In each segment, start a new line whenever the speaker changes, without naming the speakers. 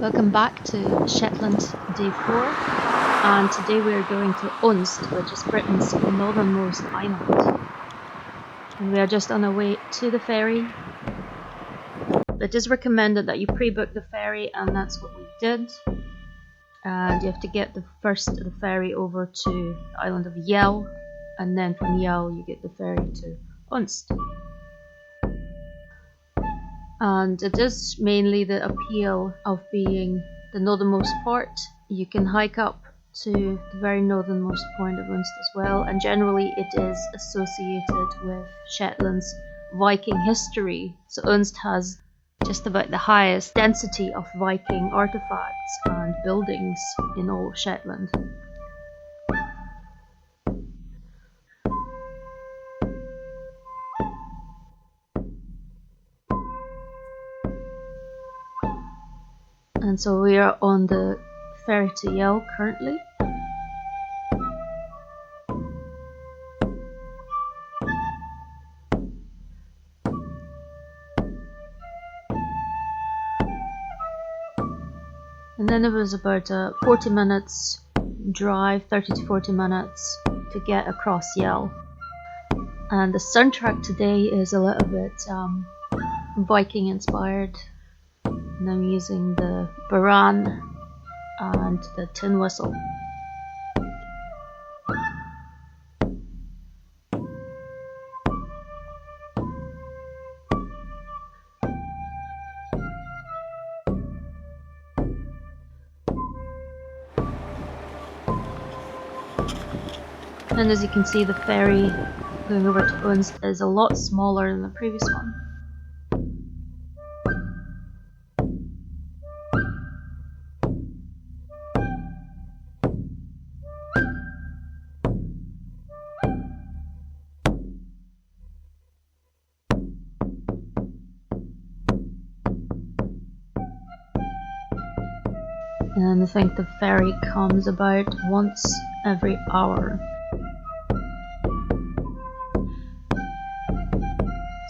Welcome back to Shetland Day 4, and today we are going to Unst, which is Britain's northernmost island. And we are just on our way to the ferry. It is recommended that you pre-book the ferry, and that's what we did. And you have to get the ferry over to the island of Yell, and then from Yell you get the ferry to Unst. And it is mainly the appeal of being the northernmost port. You can hike up to the very northernmost point of Unst as well, and generally it is associated with Shetland's Viking history. So Unst has just about the highest density of Viking artifacts and buildings in all of Shetland. And so we are on the ferry to Yell currently. And then it was about a 40 minutes drive, 30 to 40 minutes to get across Yell. And the soundtrack today is a little bit Viking inspired. And I'm using the Baran and the tin whistle. And as you can see, the ferry going over to Unst is a lot smaller than the previous one. And I think the ferry comes about once every hour.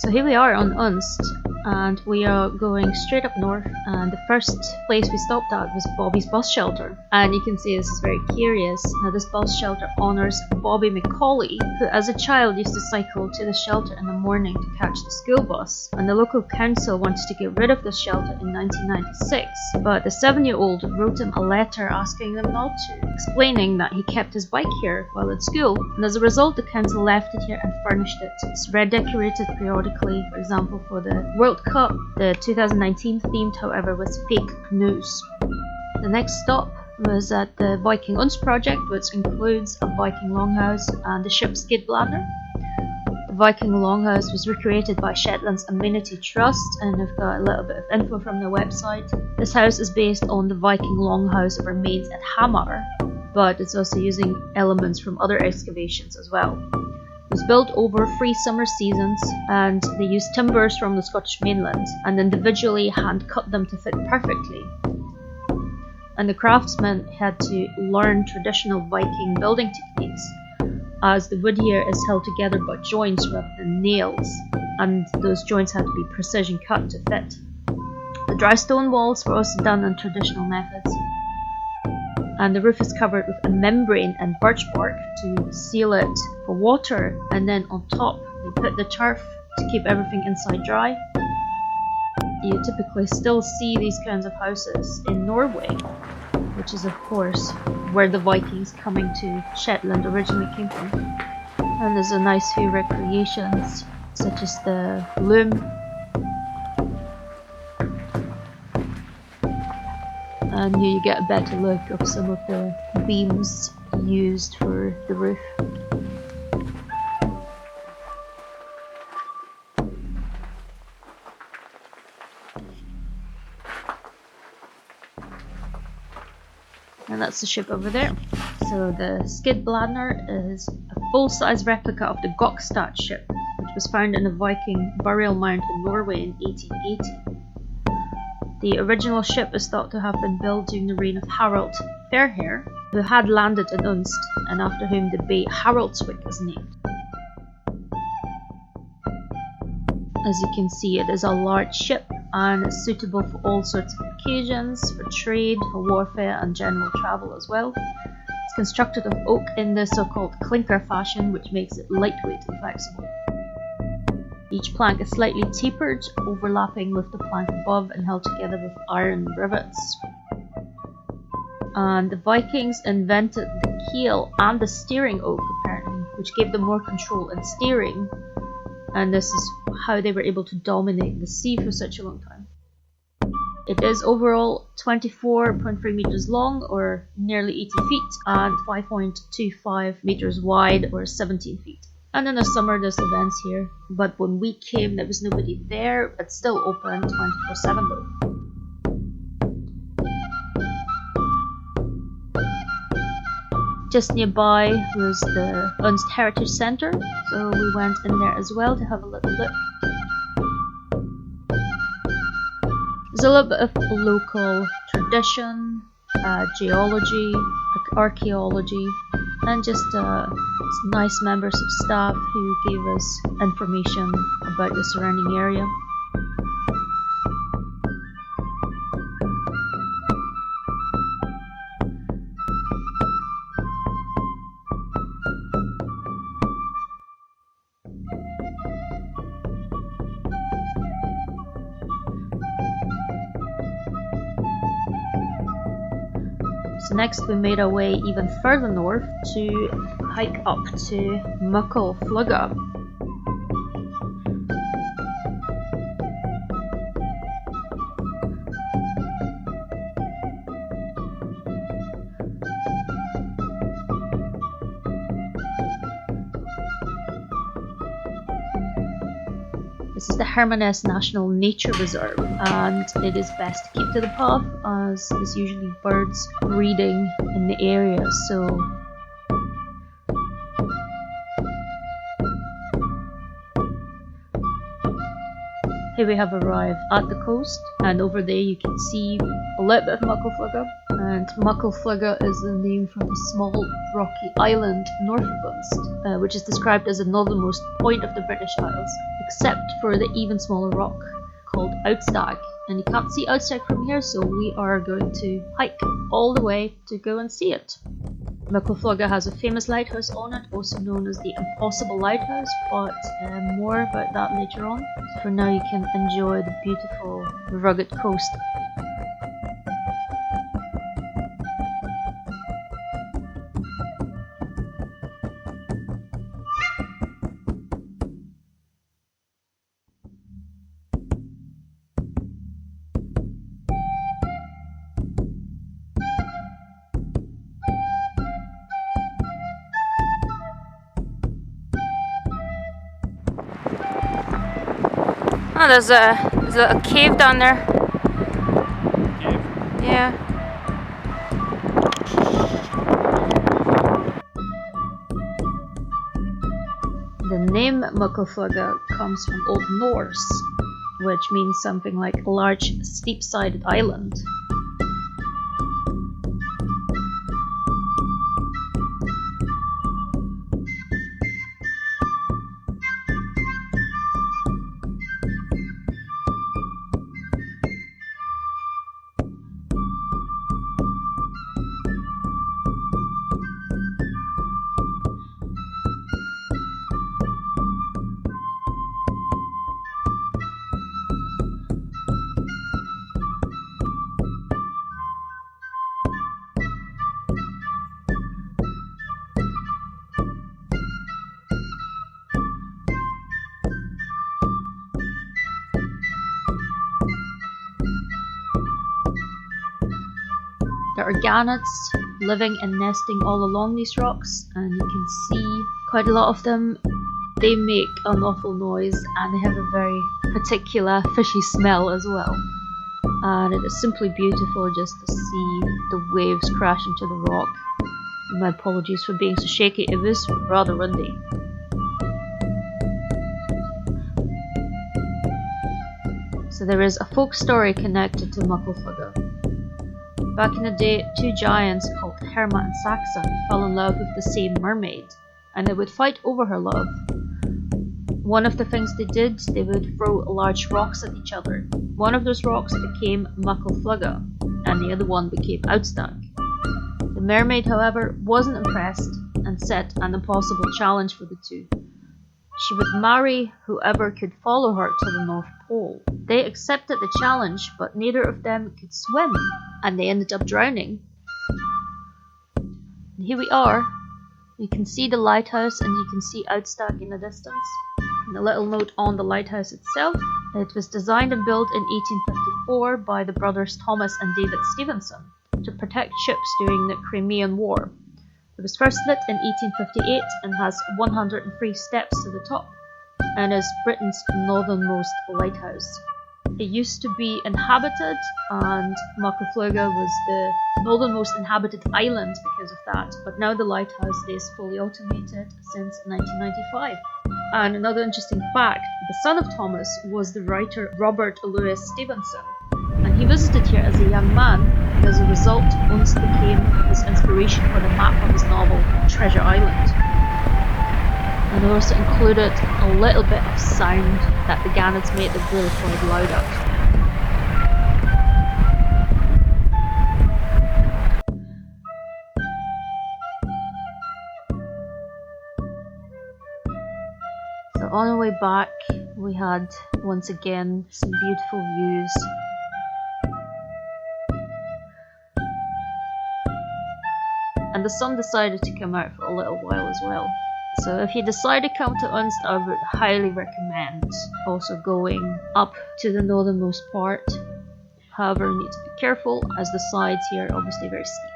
So here we are on Unst, and we are going straight up north, and the first place we stopped at was Bobby's Bus Shelter. And you can see this is very curious. Now this bus shelter honours Bobby Macaulay, who as a child used to cycle to the shelter in the morning to catch the school bus. And the local council wanted to get rid of this shelter in 1996, but the 7-year-old wrote him a letter asking them not to, explaining that he kept his bike here while at school. And as a result, the council left it here and furnished it. It's redecorated periodically, for example for the World Cup. The 2019 themed, however, was fake canoes. The next stop was at the Viking Unst project, which includes a Viking longhouse and the ship Skidbladner. The Viking longhouse was recreated by Shetland's Amenity Trust, and I've got a little bit of info from their website. This house is based on the Viking longhouse that remains at Hamar, but it's also using elements from other excavations as well. It was built over 3 summer seasons, and they used timbers from the Scottish mainland and individually hand cut them to fit perfectly. And the craftsmen had to learn traditional Viking building techniques, as the wood here is held together by joints rather than nails, and those joints had to be precision cut to fit. The dry stone walls were also done in traditional methods, and the roof is covered with a membrane and birch bark to seal it for water, and then on top they put the turf to keep everything inside dry. You typically still see these kinds of houses in Norway, which is of course where the Vikings coming to Shetland originally came from. And there's a nice few recreations such as the loom, and here you get a better look of some of the beams used for the roof. And that's the ship over there. So the Skidbladner is a full-size replica of the Gokstad ship, which was found in a Viking burial mound in Norway in 1880. The original ship is thought to have been built during the reign of Harald Fairhair, who had landed in Unst, and after whom the bay Haraldsvik is named. As you can see, it is a large ship and is suitable for all sorts of occasions, for trade, for warfare and general travel as well. It's constructed of oak in the so-called clinker fashion, which makes it lightweight and flexible. Each plank is slightly tapered, overlapping with the plank above and held together with iron rivets. And the Vikings invented the keel and the steering oak apparently, which gave them more control in steering, and this is how they were able to dominate the sea for such a long time. It is overall 24.3 meters long, or nearly 80 feet, and 5.25 meters wide, or 17 feet. And in the summer there's events here, but when we came there was nobody there. It's still open 24/7 though. Just nearby was the Unst Heritage Centre, so we went in there as well to have a little look. There's a little bit of local tradition, geology, archaeology, and just nice members of staff who gave us information about the surrounding area. So next we made our way even further north to hike up to Muckle Flugga. This is the Hermanus National Nature Reserve, and it is best to keep to the path as there's usually birds breeding in the area, so here we have arrived at the coast, and over there you can see a little bit of Muckle Flugga. And Muckle Flugga is the name for the small rocky island north of Unst, which is described as the northernmost point of the British Isles, except for the even smaller rock called Outstag. And you can't see Outstag from here, so we are going to hike all the way to go and see it. Muckle Flugga has a famous lighthouse on it, also known as the Impossible Lighthouse, but more about that later on. So for now you can enjoy the beautiful rugged coast. Oh, there's a cave down there.
Cave?
Yeah. The name Muckle Flugga comes from Old Norse, which means something like large, steep-sided island. There are gannets living and nesting all along these rocks, and you can see quite a lot of them. They make an awful noise and they have a very particular fishy smell as well. And it is simply beautiful just to see the waves crash into the rock. My apologies for being so shaky, it was rather windy. So there is a folk story connected to Muckle Flugga. Back in the day, two giants called Herma and Saxa fell in love with the same mermaid, and they would fight over her love. one of the things they did, they would throw large rocks at each other. One of those rocks became Muckleflugga, and the other one became Outstack. The mermaid, however, wasn't impressed and set an impossible challenge for the two. She would marry whoever could follow her to the North Pole. They accepted the challenge, but neither of them could swim, and they ended up drowning. And here we are. You can see the lighthouse and you can see Outstack in the distance. And a little note on the lighthouse itself. It was designed and built in 1854 by the brothers Thomas and David Stevenson to protect ships during the Crimean War. It was first lit in 1858 and has 103 steps to the top and is Britain's northernmost lighthouse. It used to be inhabited, and Muckleflugga was the northernmost inhabited island because of that, but now the lighthouse is fully automated since 1995. And another interesting fact, the son of Thomas was the writer Robert Louis Stevenson, and he visited here as a young man, and as a result Unst became his inspiration for the map of his novel Treasure Island. And it also included a little bit of sound that the gannets made that really quite loud out. So on our way back, we had once again some beautiful views. And the sun decided to come out for a little while as well. So if you decide to come to Unst, I would highly recommend also going up to the northernmost part. However, you need to be careful as the sides here are obviously very steep.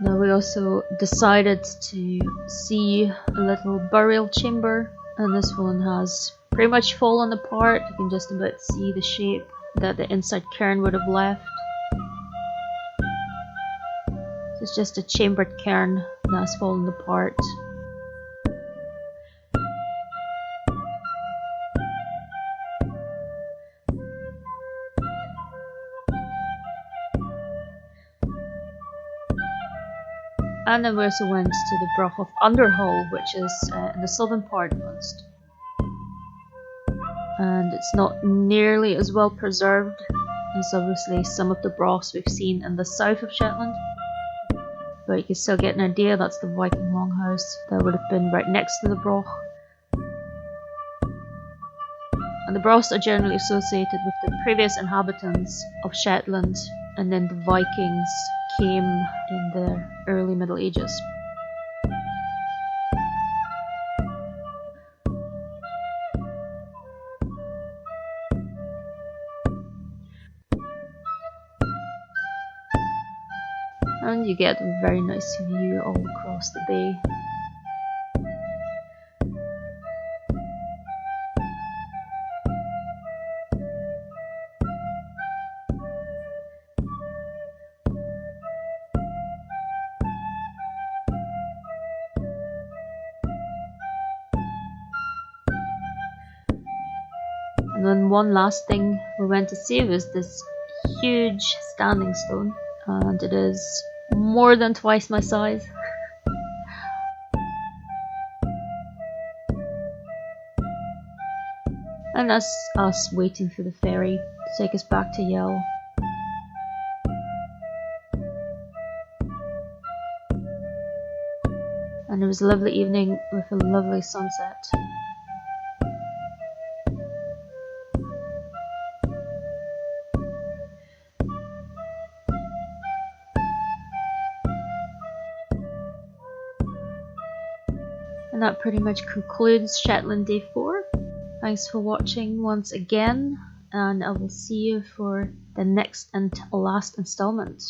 Now we also decided to see a little burial chamber, and this one has pretty much fallen apart. You can just about see the shape that the inside cairn would have left. It's just a chambered cairn that's fallen apart. And then we also went to the Broch of Underhall, which is in the southern part of Unst. And it's not nearly as well preserved as obviously some of the brochs we've seen in the south of Shetland. But you can still get an idea that's the Viking longhouse that would have been right next to the broch. And the brochs are generally associated with the previous inhabitants of Shetland, and then the Vikings came in the early Middle Ages. And you get a very nice view all across the bay. And then one last thing we went to see was this huge standing stone, and it is more than twice my size. And that's us waiting for the ferry to take us back to Yell. And it was a lovely evening with a lovely sunset. And that pretty much concludes Shetland Day 4. Thanks for watching once again, and I will see you for the next and last installment.